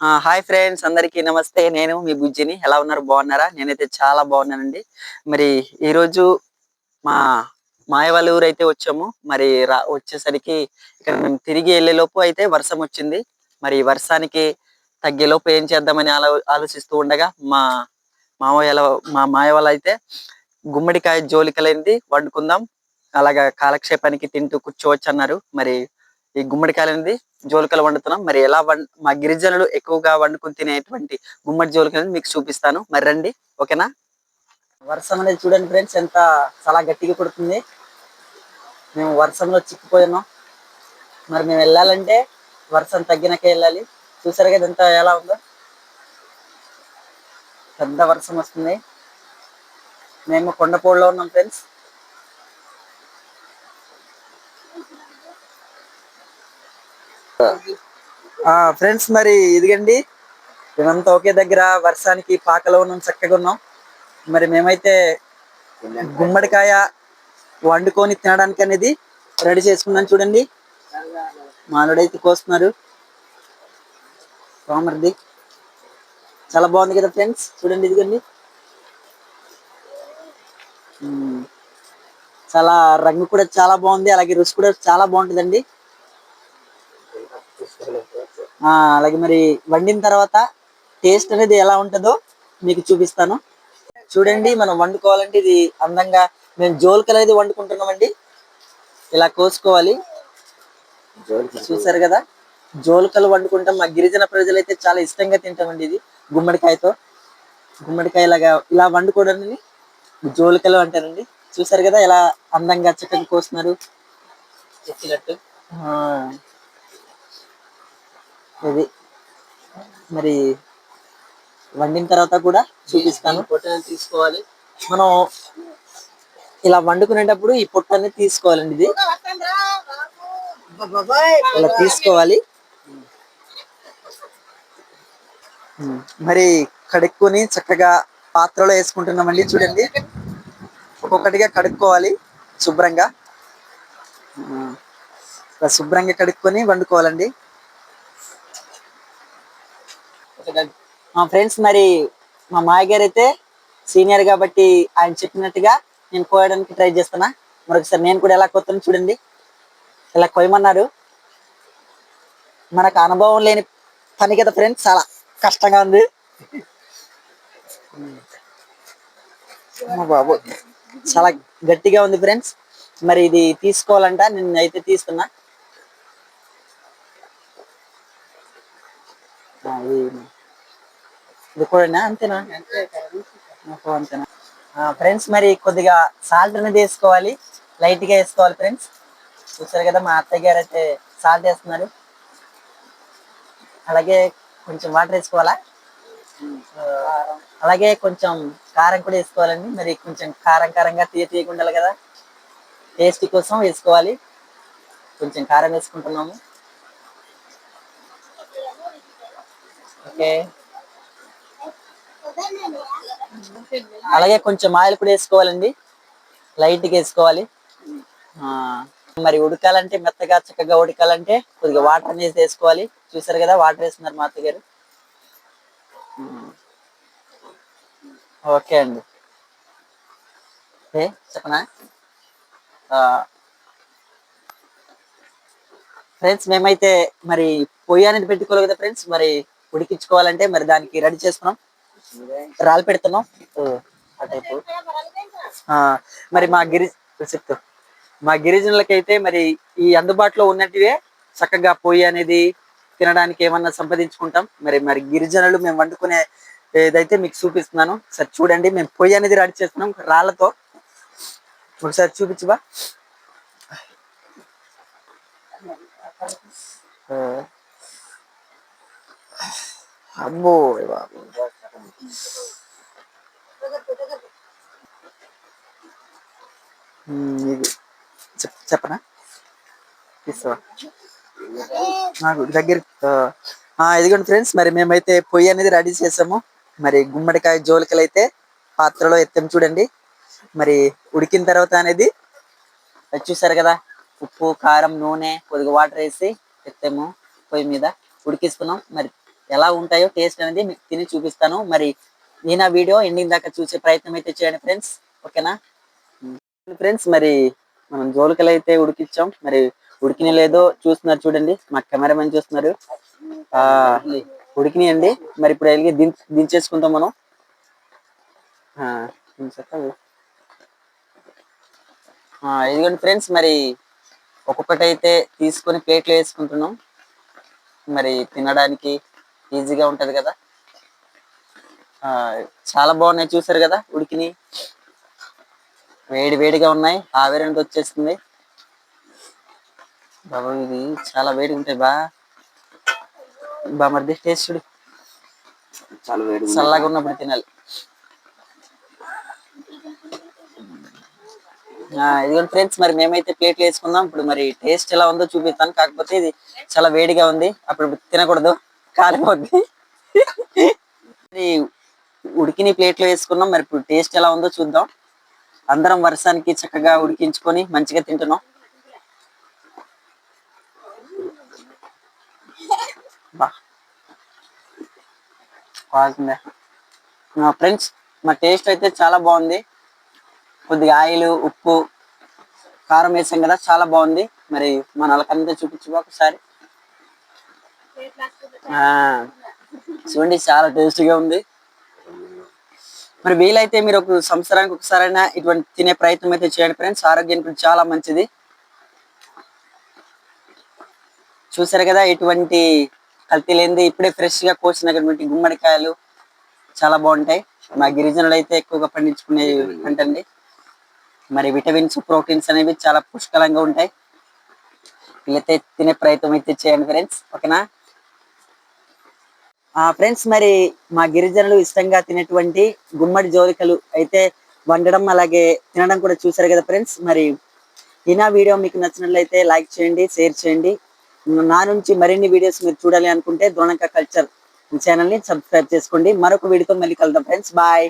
Hi friends, అందరికీ నమస్తే. నేను మీ బుజ్జిని. ఎలా ఉన్నారు? బాగున్నారా? నేనైతే చాలా బాగున్నానండి. మరి ఈరోజు మా మాయ వాళ్ళ ఊరైతే వచ్చాము. మరి వచ్చేసరికి ఇక్కడ మేము తిరిగి వెళ్ళే లోపు అయితే వర్షం వచ్చింది. మరి ఈ వర్షానికి తగ్గే లోపు ఏం చేద్దామని ఆలోచిస్తూ ఉండగా మామయ్య మా మాయ వాళ్ళు అయితే గుమ్మడికాయ జోలికలైంది వండుకుందాం, అలాగా కాలక్షేపానికి తింటూ కూర్చోవచ్చు అన్నారు. మరి ఈ గుమ్మడికాయలు అనేది జోలికలు వండుతున్నాం. మరి ఎలా మా గిరిజనులు ఎక్కువగా వండుకుని తినేటువంటి గుమ్మడి జోలికలను మీకు చూపిస్తాను. మరి రండి, ఓకేనా? వర్షం అనేది చూడండి ఫ్రెండ్స్, ఎంత చాలా గట్టిగా పడుతుంది. మేము వర్షంలో చిక్కిపోయినాం. మరి మేము వెళ్ళాలంటే వర్షం తగ్గినాకే వెళ్ళాలి. చూసారు కదా ఎంత ఎలా ఉందో, పెద్ద వర్షం వస్తుంది. మేము కొండపోడులో ఉన్నాం ఫ్రెండ్స్. ఫ్రెండ్స్ మరి ఇదిగండి, మేమంతా ఒకే దగ్గర వర్షానికి పాకలో ఉన్నాం, చక్కగా ఉన్నాం. మరి మేమైతే గుమ్మడికాయ వండుకొని తినడానికి అనేది రెడీ చేసుకున్నాను. చూడండి, మానుడైతే కోస్తున్నారు. రామర్ది చాలా బాగుంది కదా ఫ్రెండ్స్, చూడండి ఇదిగండి. చాలా రంగు కూడా చాలా బాగుంది, అలాగే రుచి కూడా చాలా బాగుంటుందండి. అలాగే మరి వండిన తర్వాత టేస్ట్ అనేది ఎలా ఉంటుందో మీకు చూపిస్తాను. చూడండి, మనం వండుకోవాలంటే ఇది అందంగా మేము జోలికలు అనేది వండుకుంటున్నామండి. ఇలా కోసుకోవాలి. చూసారు కదా, జోలికలు వండుకుంటాం. మా గిరిజన ప్రజలు అయితే చాలా ఇష్టంగా తింటామండి ఇది గుమ్మడికాయతో. గుమ్మడికాయ ఇలా వండుకోవడాన్ని జోలికలు అంటారండి. చూసారు కదా ఎలా అందంగా చక్కగా కోస్తున్నారు చెప్పినట్టు. ఇది మరి వండిన తర్వాత కూడా చూపిస్తాను. పొట్టని తీసుకోవాలి. మనం ఇలా వండుకునేటప్పుడు ఈ పొట్టని తీసుకోవాలండి. ఇది ఇలా తీసుకోవాలి. మరి కడుక్కొని చక్కగా పాత్రలో వేసుకుంటున్నామండి. చూడండి, ఒక్కొక్కటిగా కడుక్కోవాలి శుభ్రంగా. శుభ్రంగా కడుక్కొని వండుకోవాలండి. ఫ్రెండ్స్ మరి మా మాయగారు అయితే సీనియర్ కాబట్టి ఆయన చెప్పినట్టుగా నేను కోయడానికి ట్రై చేస్తున్నా. మరొకసారి నేను కూడా ఎలా కోస్తాను చూడండి. ఇలా కోయమన్నారు. మనకు అనుభవం లేని పని కదా ఫ్రెండ్స్, చాలా కష్టంగా ఉంది. బాబు చాలా గట్టిగా ఉంది ఫ్రెండ్స్. మరి ఇది తీసుకోవాలంట, నేను అయితే తీస్తున్నా. ఇది కూడా అంతేనా? అంతేనా ఫ్రెండ్స్? మరి కొద్దిగా సాల్ట్ అనేది వేసుకోవాలి, లైట్ గా వేసుకోవాలి ఫ్రెండ్స్. చూసారు కదా, మా అత్తయ్య గారు అయితే సాల్ట్ వేస్తున్నారు. అలాగే కొంచెం వాటర్ వేసుకోవాలా, అలాగే కొంచెం కారం కూడా వేసుకోవాలండి. మరి కొంచెం కారంగా తీయకుండా ఉండాలి కదా, టేస్ట్ కోసం వేసుకోవాలి. కొంచెం కారం వేసుకుంటున్నాము. ఓకే, అలాగే కొంచెం ఆయిల్ కూడా వేసుకోవాలండి, లైట్గా వేసుకోవాలి. మరి ఉడకాలంటే, మెత్తగా చక్కగా ఉడకాలంటే కొద్దిగా వాటర్ అనేది వేసుకోవాలి. చూసారు కదా, వాటర్ వేస్తున్నారు మా అత్తగారు. ఓకే అండి, చెప్పనా ఫ్రెండ్స్? మేమైతే మరి పొయ్యి అనేది పెట్టుకోవాలి కదా ఫ్రెండ్స్. మరి ఉడికించుకోవాలంటే మరి దానికి రెడీ చేసుకున్నాం, రాళ్ళు పెడుతున్నాం అటైపు. మరి మా గిరిజనులకైతే మరి ఈ అందుబాటులో ఉన్నట్టువే చక్కగా పొయ్యి అనేది తినడానికి ఏమన్నా సంపాదించుకుంటాం. మరి గిరిజనులు మేము వండుకునే ఏదైతే మీకు చూపిస్తున్నాను. సరే చూడండి, మేము పొయ్యి అనేది రెడీ చేస్తున్నాం రాళ్ళతో. ఒకసారి చూపించవా? అమ్మో ఇది చెప్పనా? తీస్తావా నాకు దగ్గర? ఇదిగోండి ఫ్రెండ్స్, మరి మేమైతే పొయ్యి అనేది రెడీ చేసాము. మరి గుమ్మడికాయ జోలికలు అయితే పాత్రలో ఎత్తాము. చూడండి, మరి ఉడికిన తర్వాత అనేది చూసారు కదా, ఉప్పు, కారం, నూనె, కొద్దిగా వాటర్ వేసి ఎత్తాము. పొయ్యి మీద ఉడికిస్తున్నాం. మరి ఎలా ఉంటాయో టేస్ట్ అనేది మీకు తిని చూపిస్తాను. మరి నేను ఆ వీడియో ఎండింగ్ దాకా చూసే ప్రయత్నం అయితే చేయండి ఫ్రెండ్స్. ఓకేనా ఫ్రెండ్స్? మరి మనం జోలికలు అయితే ఉడికిచ్చాం. మరి ఉడికిన లేదో చూస్తున్నారు చూడండి, మా కెమెరామెన్ చూస్తున్నారు. ఆ ఉడికినాయండి. మరి ఇప్పుడు వెళ్ళి దించేసుకుంటాం మనం. ఇదిగోండి ఫ్రెండ్స్, మరి ఒక్కొక్కటి అయితే తీసుకొని ప్లేట్లో వేసుకుంటున్నాం. మరి తినడానికి ఈజీగా ఉంటది కదా. చాలా బాగున్నాయి, చూసారు కదా ఉడికిని. వేడి వేడిగా ఉన్నాయి, ఆవిరి అనేది వచ్చేస్తుంది. బాబా ఇది చాలా వేడి ఉంటాయి. మరి టేస్ట్ చూడు, చాలా వేడి, చల్లగా ఉన్నప్పుడు తినాలి. ఇదిగోండి ఫ్రెండ్స్, మరి మేమైతే ప్లేట్లు వేసుకుందాం. ఇప్పుడు మరి టేస్ట్ ఎలా ఉందో చూపిస్తాను. కాకపోతే ఇది చాలా వేడిగా ఉంది, అప్పుడు తినకూడదు, కాలిపోద్ది. ఉడికిని ప్లేట్లో వేసుకున్నాం. మరి ఇప్పుడు టేస్ట్ ఎలా ఉందో చూద్దాం. అందరం వర్షానికి చక్కగా ఉడికించుకొని మంచిగా తింటున్నాం. ఫ్రెండ్స్, మా టేస్ట్ అయితే చాలా బాగుంది. కొద్దిగా ఆయిల్, ఉప్పు, కారం వేసాం కదా, చాలా బాగుంది. మరి మన వాళ్ళకంతా చూపించు ఒకసారి. చూడండి, చాలా టేస్టీగా ఉంది. మరి వీలైతే మీరు ఒక సంవత్సరానికి ఒకసారైనా ఇటువంటి తినే ప్రయత్నం అయితే చేయండి ఫ్రెండ్స్. ఆరోగ్యానికి చాలా మంచిది. చూసారు కదా, ఇటువంటి కల్తీ లేనిది ఇప్పుడే ఫ్రెష్ గా కోసినటువంటి గుమ్మడికాయలు చాలా బాగుంటాయి. మా గిరిజనులు అయితే ఎక్కువగా పండించుకునే పంటండి. మరి విటమిన్స్, ప్రోటీన్స్ అనేవి చాలా పుష్కలంగా ఉంటాయి. వీళ్ళైతే తినే ప్రయత్నం అయితే చేయండి ఫ్రెండ్స్. ఓకేనా ఫ్రెండ్స్? మరి మా గిరిజనులు ఇష్టంగా తినేటువంటి గుమ్మడి జోలికలు అయితే వండడం అలాగే తినడం కూడా చూసారు కదా ఫ్రెండ్స్. మరి ఈ వీడియో మీకు నచ్చినట్లయితే లైక్ చేయండి, షేర్ చేయండి. నా నుంచి మరిన్ని వీడియోస్ మీరు చూడాలి అనుకుంటే ద్రోణక కల్చర్ ఛానల్ ని సబ్స్క్రైబ్ చేసుకోండి. మరొక వీడియోతో మళ్ళీ కలుద్దాం ఫ్రెండ్స్. బాయ్.